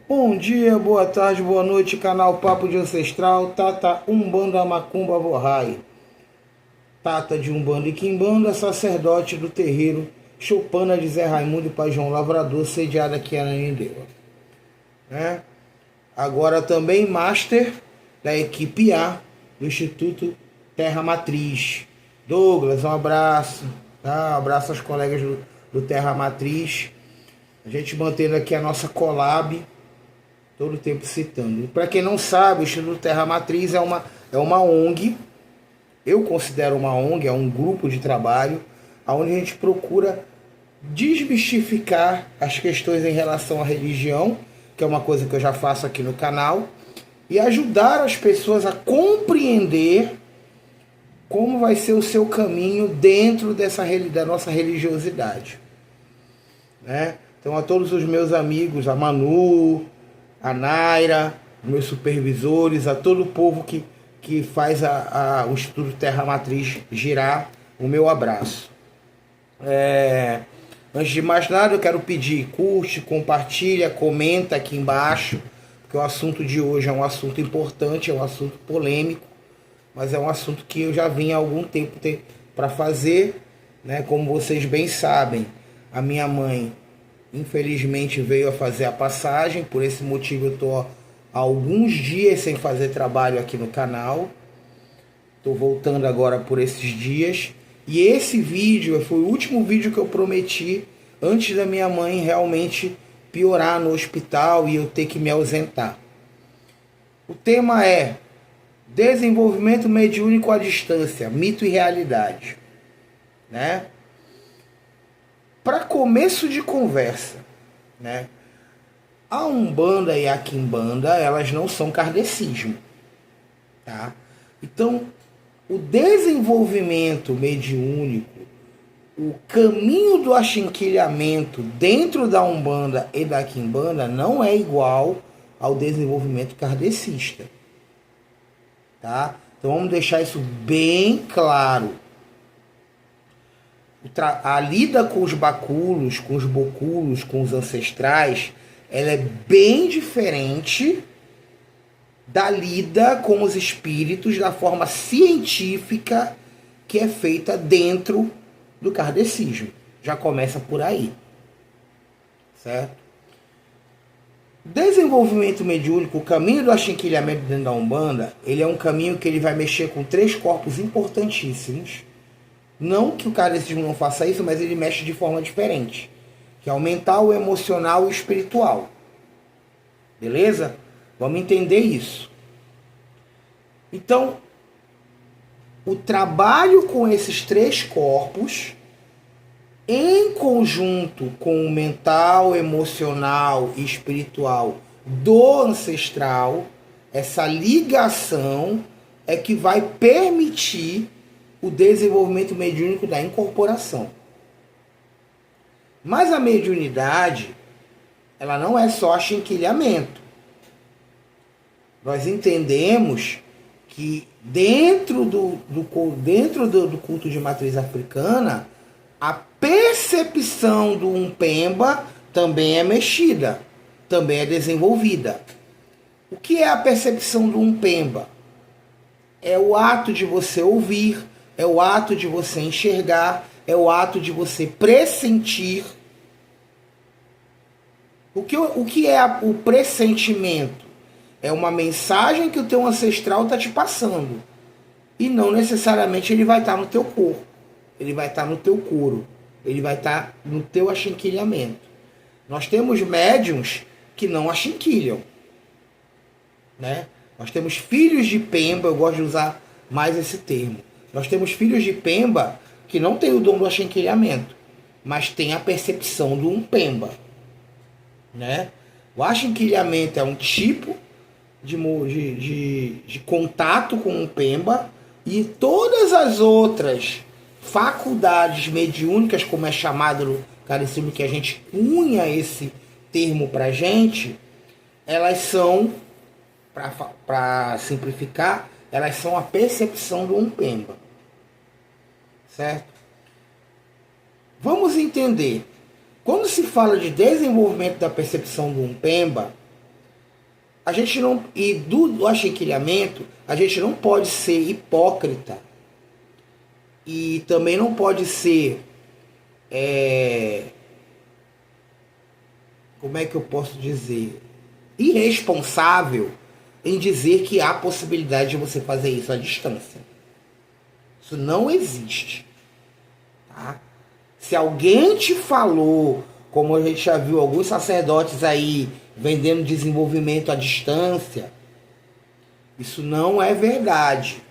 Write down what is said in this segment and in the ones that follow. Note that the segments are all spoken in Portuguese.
Bom dia, boa tarde, boa noite, canal Papo de Ancestral, Tata Umbanda Macumba Borrai. Tata de Umbanda e Quimbanda, sacerdote do terreiro Choupana de Zé Raimundo e Pai João Lavrador, sediado aqui em Ananindeua. Agora também Master da equipe A do Instituto Terra Matriz. Douglas, um abraço. Um abraço aos colegas do Terra Matriz. A gente mantendo aqui a nossa collab, todo tempo citando. Para quem não sabe, o Instituto Terra Matriz é uma ONG. Eu considero uma ONG, é um grupo de trabalho, onde a gente procura desmistificar as questões em relação à religião, que é uma coisa que eu já faço aqui no canal, e ajudar as pessoas a compreender como vai ser o seu caminho dentro da nossa religiosidade. Então, a todos os meus amigos, a Manu, a Naira, meus supervisores, a todo o povo que faz o Instituto Terra Matriz girar, o meu abraço. Antes de mais nada, eu quero pedir, curte, compartilha, comenta aqui embaixo, porque o assunto de hoje é um assunto importante, é um assunto polêmico, mas é um assunto que eu já vim há algum tempo para fazer, né? Como vocês bem sabem, a minha mãe, infelizmente, veio a fazer a passagem, por esse motivo eu estou há alguns dias sem fazer trabalho aqui no canal. Estou voltando agora por esses dias. E esse vídeo foi o último vídeo que eu prometi antes da minha mãe realmente piorar no hospital e eu ter que me ausentar. O tema é desenvolvimento mediúnico à distância, mito e realidade. Para começo de conversa, a Umbanda e a Quimbanda, elas não são kardecismo. Tá? Então, o desenvolvimento mediúnico, o caminho do achinquilhamento dentro da Umbanda e da Quimbanda não é igual ao desenvolvimento kardecista. Tá? Então vamos deixar isso bem claro. A lida com os baculos, com os boculos, com os ancestrais, ela é bem diferente da lida com os espíritos da forma científica que é feita dentro do kardecismo. Já começa por aí. Certo? Desenvolvimento mediúnico, o caminho do achinquilhamento dentro da Umbanda, ele é um caminho que ele vai mexer com 3 corpos importantíssimos. Não que o kardecismo não faça isso, mas ele mexe de forma diferente. Que é o mental, o emocional e o espiritual. Beleza? Vamos entender isso. Então, o trabalho com esses 3 corpos, em conjunto com o mental, emocional e espiritual do ancestral, essa ligação é que vai permitir o desenvolvimento mediúnico da incorporação. Mas a mediunidade, ela não é só achinquilhamento. Nós entendemos que dentro do culto de matriz africana, a percepção do Umpemba também é mexida, também é desenvolvida. O que é a percepção do Umpemba? É o ato de você ouvir, é o ato de você enxergar, é o ato de você pressentir. O que é o pressentimento? É uma mensagem que o teu ancestral está te passando. E não necessariamente ele vai estar no teu corpo. Ele vai estar no teu couro. Ele vai estar no teu achinquilhamento. Nós temos médiuns que não achinquilham. Nós temos filhos de Pemba, eu gosto de usar mais esse termo. Nós temos filhos de Pemba que não têm o dom do achinquilhamento, mas têm a percepção do Umpemba. O achinquilhamento é um tipo de contato com o Umpemba, e todas as outras faculdades mediúnicas, como é chamado no kardecismo, que a gente cunha esse termo pra gente, elas são, para simplificar, elas são a percepção do Umpemba. Certo? Vamos entender. Quando se fala de desenvolvimento da percepção do Umpemba, A gente não, e do achincalhamento, a gente não pode ser hipócrita e também não pode ser, como é que eu posso dizer, irresponsável em dizer que há possibilidade de você fazer isso à distância. Isso não existe. Tá? Se alguém te falou, como a gente já viu alguns sacerdotes aí vendendo desenvolvimento à distância, isso não é verdade.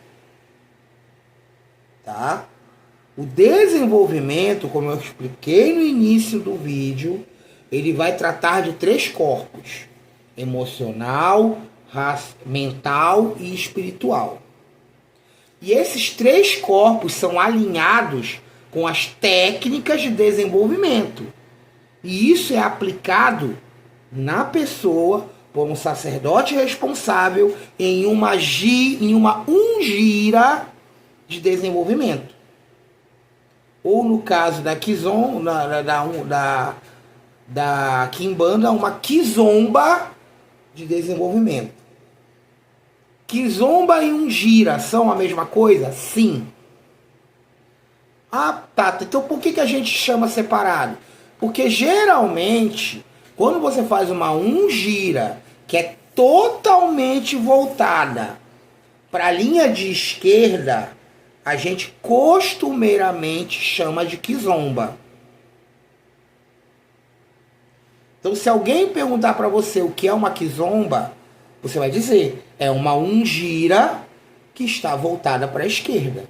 Tá? O desenvolvimento, como eu expliquei no início do vídeo, ele vai tratar de 3 corpos: emocional, mental e espiritual. E esses 3 corpos são alinhados com as técnicas de desenvolvimento. E isso é aplicado na pessoa por um sacerdote responsável em uma ungira de desenvolvimento. Ou no caso da da Quimbanda, uma kizomba de desenvolvimento. Kizomba e ungira são a mesma coisa? Sim. Ah, tá. Então por que a gente chama separado? Porque geralmente, quando você faz uma ungira que é totalmente voltada para a linha de esquerda, a gente costumeiramente chama de kizomba. Então, se alguém perguntar para você o que é uma kizomba, você vai dizer, é uma ungira que está voltada para a esquerda.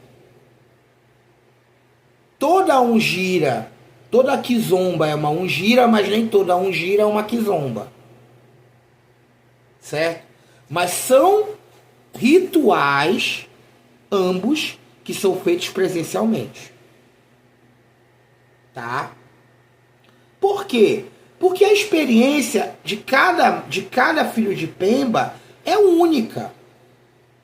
Toda ungira, toda kizomba é uma ungira, mas nem toda ungira é uma kizomba. Certo? Mas são rituais, ambos, que são feitos presencialmente. Tá? Por quê? Porque a experiência de cada filho de Pemba é única.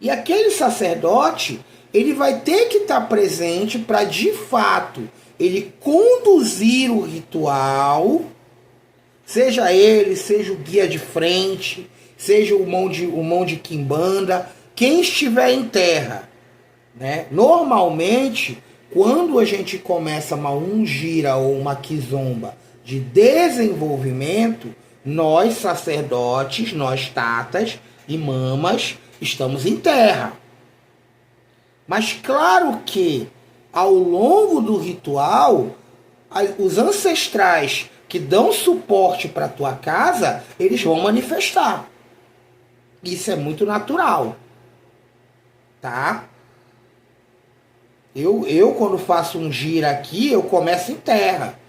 E aquele sacerdote, ele vai ter que estar presente para, de fato, ele conduzir o ritual, seja o guia de frente, seja o mão de quimbanda, quem estiver em terra. Né? Normalmente, quando a gente começa uma ungira ou uma kizomba de desenvolvimento, nós sacerdotes, nós tatas e mamas, estamos em terra. Mas claro que, ao longo do ritual, os ancestrais que dão suporte para a tua casa, eles vão manifestar. Isso é muito natural. Tá? Eu quando faço um gira aqui, eu começo em terra.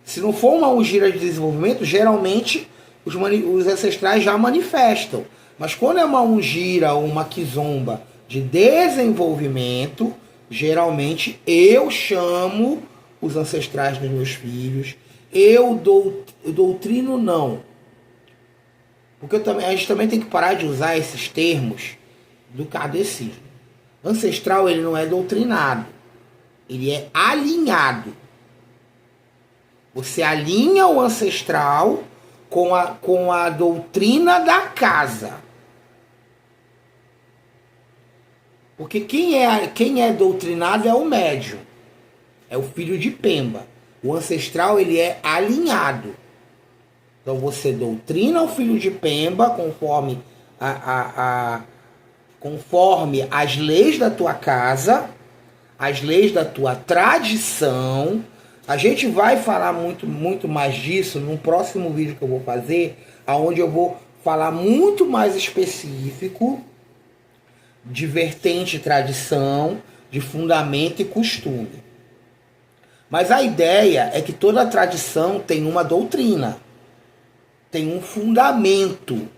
Se não for uma gira de desenvolvimento, geralmente os ancestrais já manifestam. Mas quando é uma ungira ou uma kizomba de desenvolvimento, geralmente eu chamo os ancestrais dos meus filhos. Eu doutrino não. Porque a gente também tem que parar de usar esses termos do kardecismo. Ancestral, ele não é doutrinado. Ele é alinhado. Você alinha o ancestral com a doutrina da casa. Porque quem é doutrinado é o médium. É o filho de Pemba. O ancestral, ele é alinhado. Então você doutrina o filho de Pemba conforme conforme as leis da tua casa, as leis da tua tradição. A gente vai falar muito mais disso no próximo vídeo que eu vou fazer, onde eu vou falar muito mais específico de vertente tradição, de fundamento e costume. Mas a ideia é que toda tradição tem uma doutrina, tem um fundamento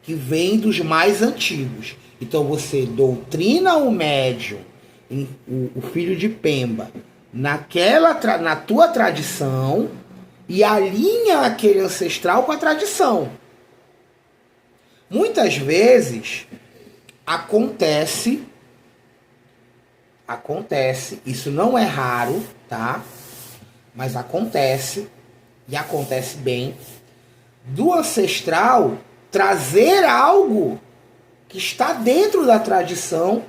que vem dos mais antigos. Então você doutrina o médium, o filho de Pemba, na tua tradição e alinha aquele ancestral com a tradição. Muitas vezes acontece, isso não é raro, tá? Mas acontece, e acontece bem, do ancestral trazer algo que está dentro da tradição,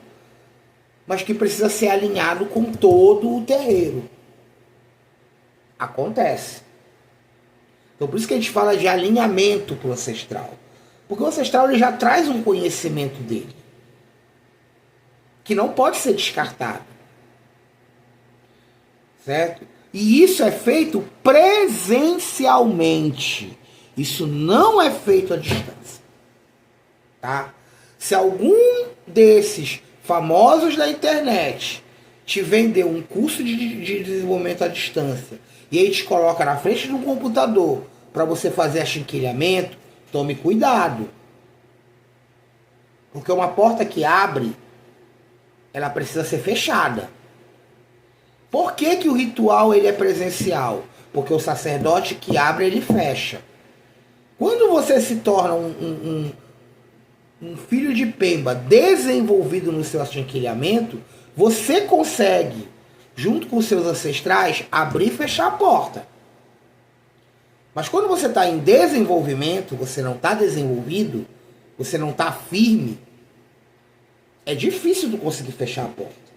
mas que precisa ser alinhado com todo o terreiro. Acontece. Então por isso que a gente fala de alinhamento com o ancestral. Porque o ancestral ele já traz um conhecimento dele, que não pode ser descartado. Certo? E isso é feito presencialmente. Isso não é feito à distância. Tá? Se algum desses famosos da internet te vendeu um curso de desenvolvimento à distância e aí te coloca na frente de um computador para você fazer achinquilhamento, tome cuidado. Porque uma porta que abre, ela precisa ser fechada. Por que que o ritual ele é presencial? Porque o sacerdote que abre, ele fecha. Quando você se torna um filho de Pemba desenvolvido no seu achinquilhamento, você consegue, junto com os seus ancestrais, abrir e fechar a porta. Mas quando você está em desenvolvimento, você não está desenvolvido, você não está firme, é difícil de conseguir fechar a porta.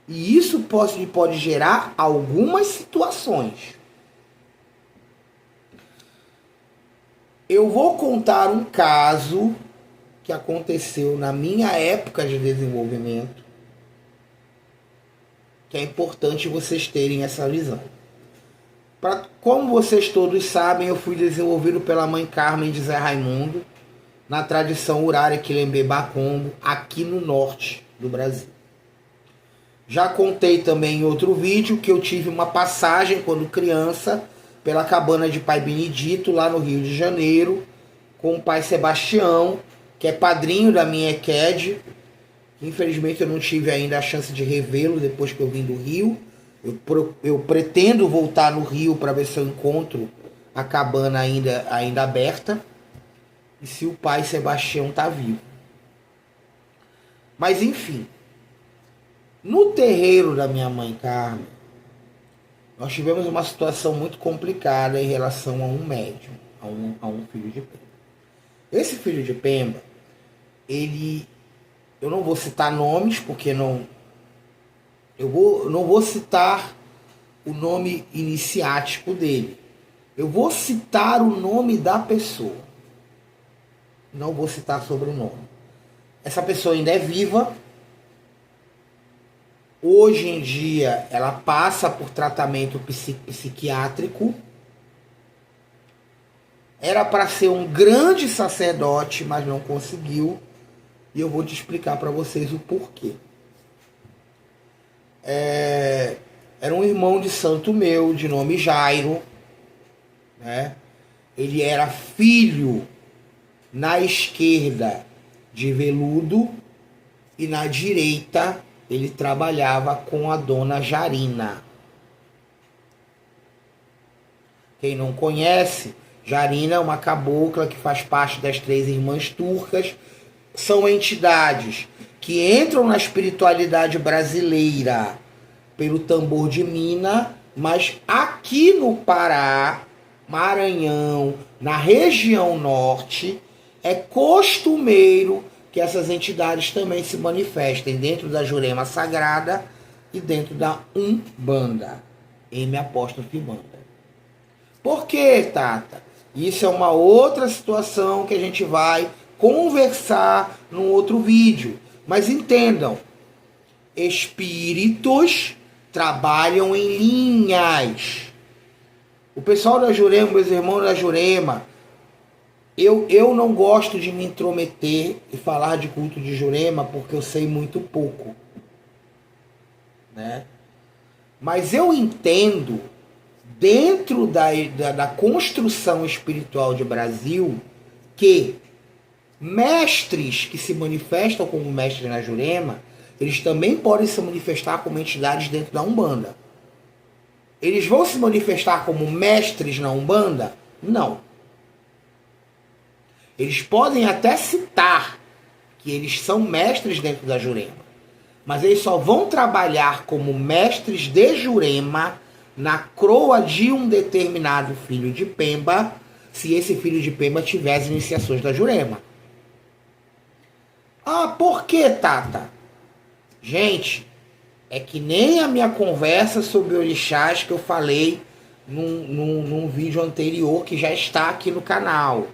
E isso pode gerar algumas situações. Eu vou contar um caso que aconteceu na minha época de desenvolvimento, que é importante vocês terem essa visão. Como vocês todos sabem, eu fui desenvolvido pela mãe Carmen de Zé Raimundo, na tradição Uraré Quilembê Bacongo, aqui no norte do Brasil. Já contei também em outro vídeo que eu tive uma passagem quando criança pela cabana de Pai Benedito, lá no Rio de Janeiro, com o pai Sebastião, que é padrinho da minha EQED. Infelizmente eu não tive ainda a chance de revê-lo depois que eu vim do Rio. Eu pretendo voltar no Rio para ver se eu encontro a cabana ainda aberta e se o pai Sebastião está vivo. Mas enfim, no terreiro da minha mãe Carmen, nós tivemos uma situação muito complicada em relação a um médium, a um filho de Pemba. Esse filho de Pemba, eu não vou citar nomes, porque eu não vou citar o nome iniciático dele. Eu vou citar o nome da pessoa. Não vou citar sobrenome. Essa pessoa ainda é viva. Hoje em dia, ela passa por tratamento psiquiátrico. Era para ser um grande sacerdote, mas não conseguiu. E eu vou te explicar para vocês o porquê. Era um irmão de santo meu, de nome Jairo. Né? Ele era filho, na esquerda, de Veludo, e na direita ele trabalhava com a dona Jarina. Quem não conhece, Jarina é uma cabocla que faz parte das 3 irmãs turcas. São entidades que entram na espiritualidade brasileira pelo tambor de mina, mas aqui no Pará, Maranhão, na região norte, é costumeiro que essas entidades também se manifestem dentro da Jurema Sagrada e dentro da Umbanda, M apóstrofe Umbanda. Por que, Tata? Isso é uma outra situação que a gente vai conversar num outro vídeo. Mas entendam, espíritos trabalham em linhas. O pessoal da Jurema, meus irmãos da Jurema, eu não gosto de me intrometer e falar de culto de Jurema porque eu sei muito pouco. Né? Mas eu entendo, dentro da construção espiritual de Brasil, que mestres que se manifestam como mestres na Jurema, eles também podem se manifestar como entidades dentro da Umbanda. Eles vão se manifestar como mestres na Umbanda? Não. Eles podem até citar que eles são mestres dentro da Jurema, mas eles só vão trabalhar como mestres de Jurema na croa de um determinado filho de Pemba, se esse filho de Pemba tiver as iniciações da Jurema. Ah, por que, Tata? Gente, é que nem a minha conversa sobre orixás que eu falei num vídeo anterior que já está aqui no canal.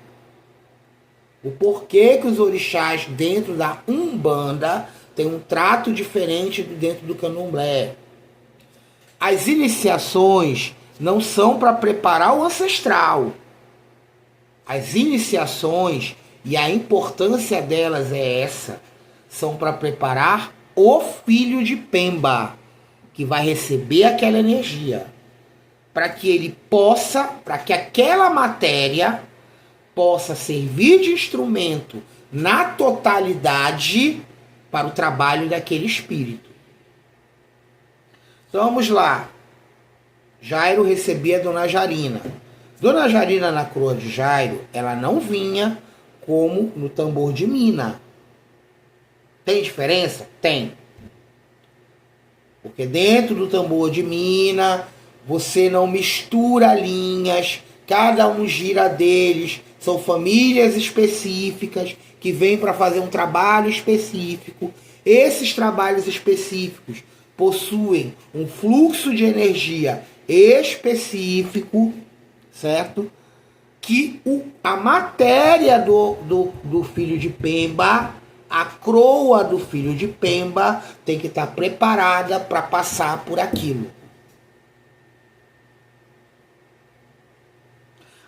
O porquê que os orixás dentro da Umbanda têm um trato diferente dentro do Candomblé. As iniciações não são para preparar o ancestral. As iniciações, e a importância delas é essa, são para preparar o filho de Pemba, que vai receber aquela energia, para que ele possa, para que aquela matéria possa servir de instrumento na totalidade para o trabalho daquele espírito. Então vamos lá. Jairo recebia a Dona Jarina. Dona Jarina na coroa de Jairo, ela não vinha como no tambor de Mina. Tem diferença? Tem. Porque dentro do tambor de Mina, você não mistura linhas, cada um gira deles, são famílias específicas que vêm para fazer um trabalho específico. Esses trabalhos específicos possuem um fluxo de energia específico, certo? Que a matéria do filho de Pemba, a croa do filho de Pemba, tem que estar preparada para passar por aquilo.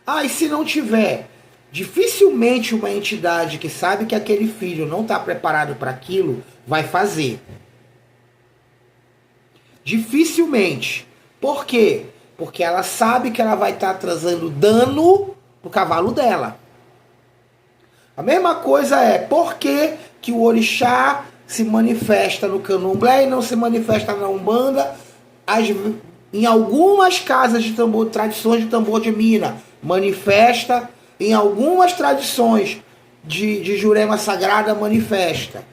Ah, e se não tiver? Dificilmente uma entidade que sabe que aquele filho não está preparado para aquilo vai fazer. Dificilmente. Por quê? Porque ela sabe que ela vai estar trazendo dano pro cavalo dela. A mesma coisa é por que o orixá se manifesta no Candomblé e não se manifesta na Umbanda. Em algumas casas de tambor, tradições de tambor de Mina, manifesta. Em algumas tradições de Jurema Sagrada, manifesta.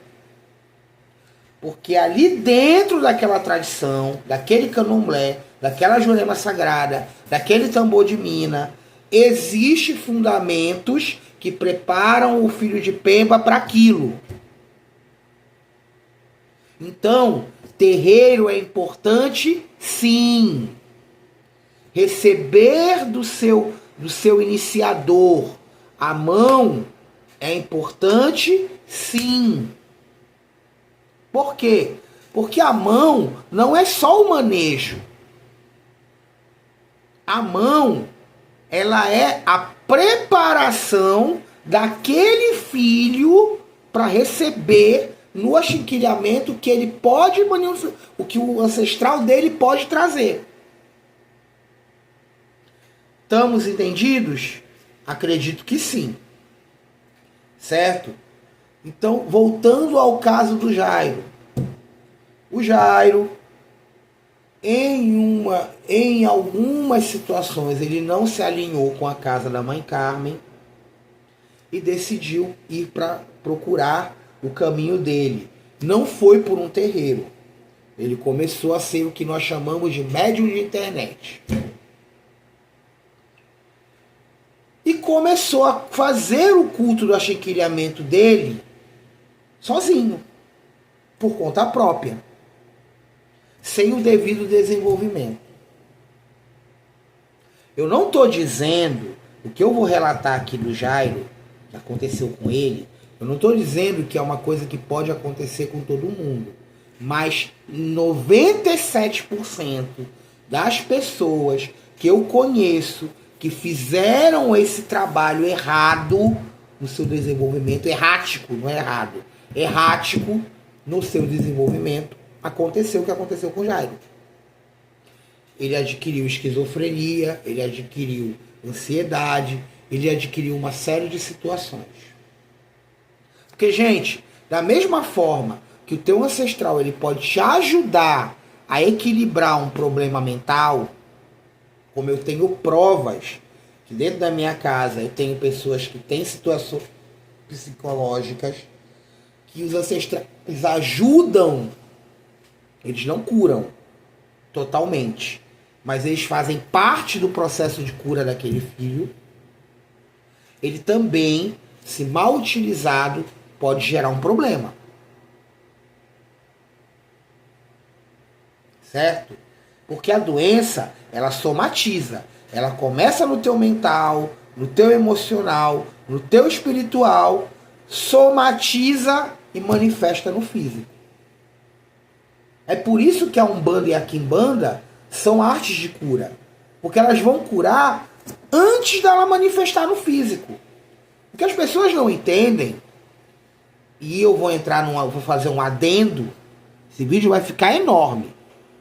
Porque ali dentro daquela tradição, daquele Candomblé, daquela Jurema Sagrada, daquele tambor de Mina, existem fundamentos que preparam o filho de Pemba para aquilo. Então, terreiro é importante, sim. Receber do seu iniciador a mão é importante, sim. Por quê? Porque a mão não é só o manejo. A mão, ela é a preparação daquele filho para receber no achinquilhamento que ele pode, o que o ancestral dele pode trazer. Estamos entendidos? Acredito que sim. Certo? Então, voltando ao caso do Jairo. O Jairo, em algumas situações, ele não se alinhou com a casa da mãe Carmen e decidiu ir para procurar o caminho dele. Não foi por um terreiro. Ele começou a ser o que nós chamamos de médium de internet. E começou a fazer o culto do achinquilhamento dele sozinho, por conta própria, sem o devido desenvolvimento. Eu não estou dizendo, o que eu vou relatar aqui do Jairo, que aconteceu com ele, eu não estou dizendo que é uma coisa que pode acontecer com todo mundo, mas 97% das pessoas que eu conheço que fizeram esse trabalho errado no seu desenvolvimento, errático, não é errado, errático no seu desenvolvimento, aconteceu o que aconteceu com Jairo. Ele adquiriu esquizofrenia, ele adquiriu ansiedade, ele adquiriu uma série de situações. Porque, gente, da mesma forma que o teu ancestral ele pode te ajudar a equilibrar um problema mental, como eu tenho provas que dentro da minha casa eu tenho pessoas que têm situações psicológicas que os ancestrais ajudam, eles não curam totalmente, mas eles fazem parte do processo de cura daquele filho, ele também, se mal utilizado, pode gerar um problema. Certo? Porque a doença, ela somatiza. Ela começa no teu mental, no teu emocional, no teu espiritual, somatiza e manifesta no físico. É por isso que a Umbanda e a Quimbanda são artes de cura. Porque elas vão curar antes dela manifestar no físico. O que as pessoas não entendem, e eu vou vou fazer um adendo, esse vídeo vai ficar enorme.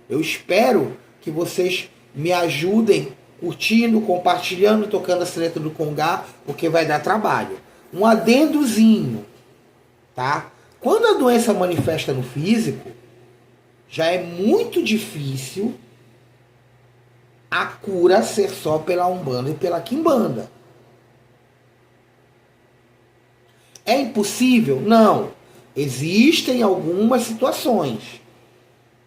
Eu espero que vocês me ajudem curtindo, compartilhando, tocando a sineta do Congá, porque vai dar trabalho. Um adendozinho, tá? Quando a doença manifesta no físico, já é muito difícil a cura ser só pela Umbanda e pela Quimbanda. É impossível? Não. Existem algumas situações,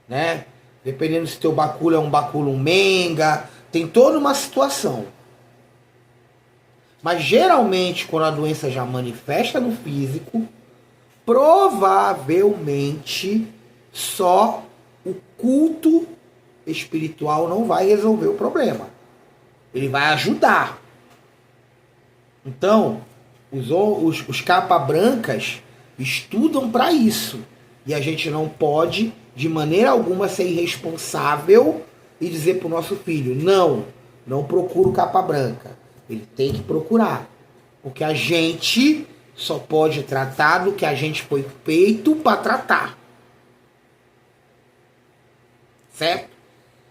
né? Dependendo se teu báculo é um báculo menga, tem toda uma situação. Mas geralmente, quando a doença já manifesta no físico, provavelmente só o culto espiritual não vai resolver o problema. Ele vai ajudar. Então, os capa brancas estudam para isso. E a gente não pode, de maneira alguma, ser irresponsável e dizer para o nosso filho, não procura o capa branca. Ele tem que procurar. Porque a gente só pode tratar do que a gente foi feito para tratar. Certo?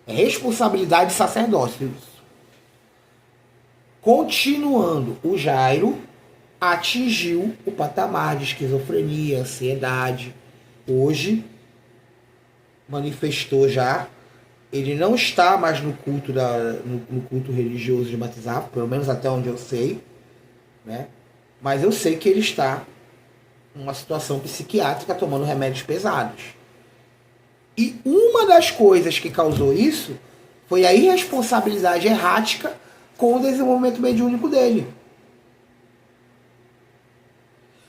É responsabilidade de sacerdócio isso. Continuando, o Jairo atingiu o patamar de esquizofrenia, ansiedade. Hoje, manifestou já, ele não está mais no culto, no culto religioso de batizar, pelo menos até onde eu sei, né? Mas eu sei que ele está em uma situação psiquiátrica tomando remédios pesados. E uma das coisas que causou isso foi a irresponsabilidade errática com o desenvolvimento mediúnico dele.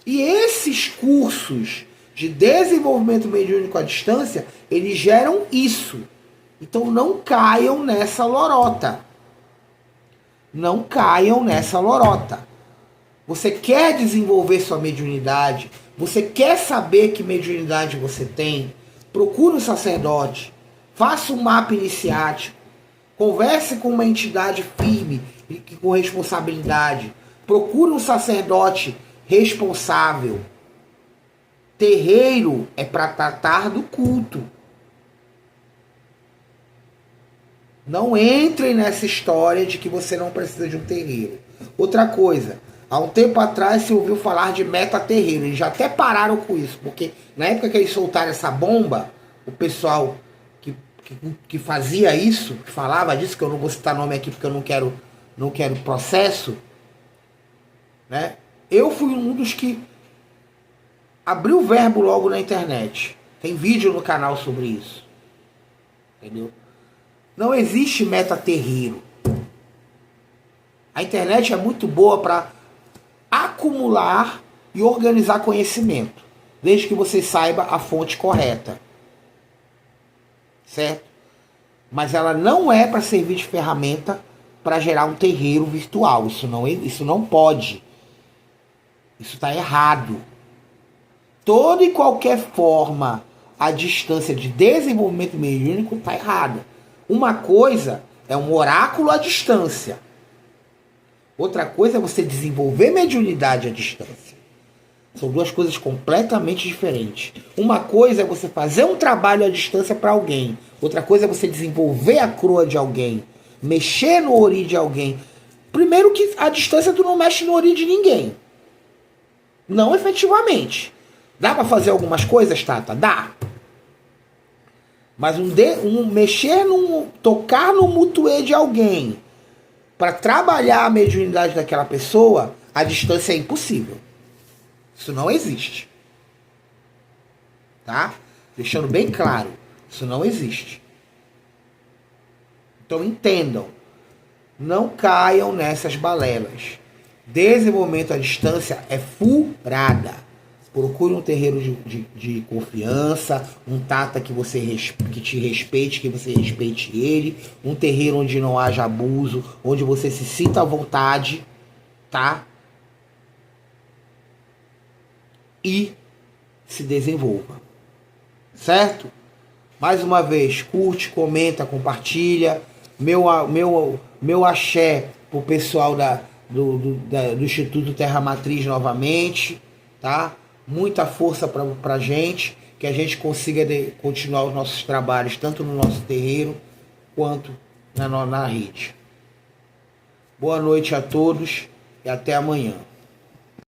E esses cursos de desenvolvimento mediúnico à distância, eles geram isso. Então não caiam nessa lorota. Não caiam nessa lorota. Você quer desenvolver sua mediunidade? Você quer saber que mediunidade você tem? Procure um sacerdote. Faça um mapa iniciático. Converse com uma entidade firme e com responsabilidade. Procure um sacerdote responsável. Terreiro é para tratar do culto. Não entrem nessa história de que você não precisa de um terreiro. Outra coisa, há um tempo atrás se ouviu falar de meta-terreiro. Eles já até pararam com isso, porque na época que eles soltaram essa bomba, o pessoal que fazia isso, que falava disso, que eu não vou citar nome aqui porque eu não quero processo, né? Eu fui um dos que abriu o verbo logo na internet. Tem vídeo no canal sobre isso. Entendeu? Não existe meta-terreiro. A internet é muito boa para acumular e organizar conhecimento, desde que você saiba a fonte correta. Certo? Mas ela não é para servir de ferramenta para gerar um terreiro virtual. Isso não pode. Isso está errado. Toda e qualquer forma à distância de desenvolvimento mediúnico está errada. Uma coisa é um oráculo à distância. Outra coisa é você desenvolver mediunidade à distância. São duas coisas completamente diferentes. Uma coisa é você fazer um trabalho à distância para alguém. Outra coisa é você desenvolver a coroa de alguém. Mexer no ori de alguém. Primeiro que à distância tu não mexe no ori de ninguém. Não efetivamente. Dá para fazer algumas coisas, Tata? Dá. Mas tocar no mutuê de alguém para trabalhar a mediunidade daquela pessoa, a distância é impossível. Isso não existe. Tá? Deixando bem claro, isso não existe. Então entendam, não caiam nessas balelas. Desenvolvimento à distância é furada. Procure um terreiro de confiança, um tata que te respeite, que você respeite ele, um terreiro onde não haja abuso, onde você se sinta à vontade, tá? E se desenvolva, certo? Mais uma vez, curte, comenta, compartilha. Meu axé pro pessoal do Instituto Terra Matriz novamente, tá? Muita força pra gente, que a gente consiga continuar os nossos trabalhos, tanto no nosso terreiro, quanto na rede. Boa noite a todos e até amanhã.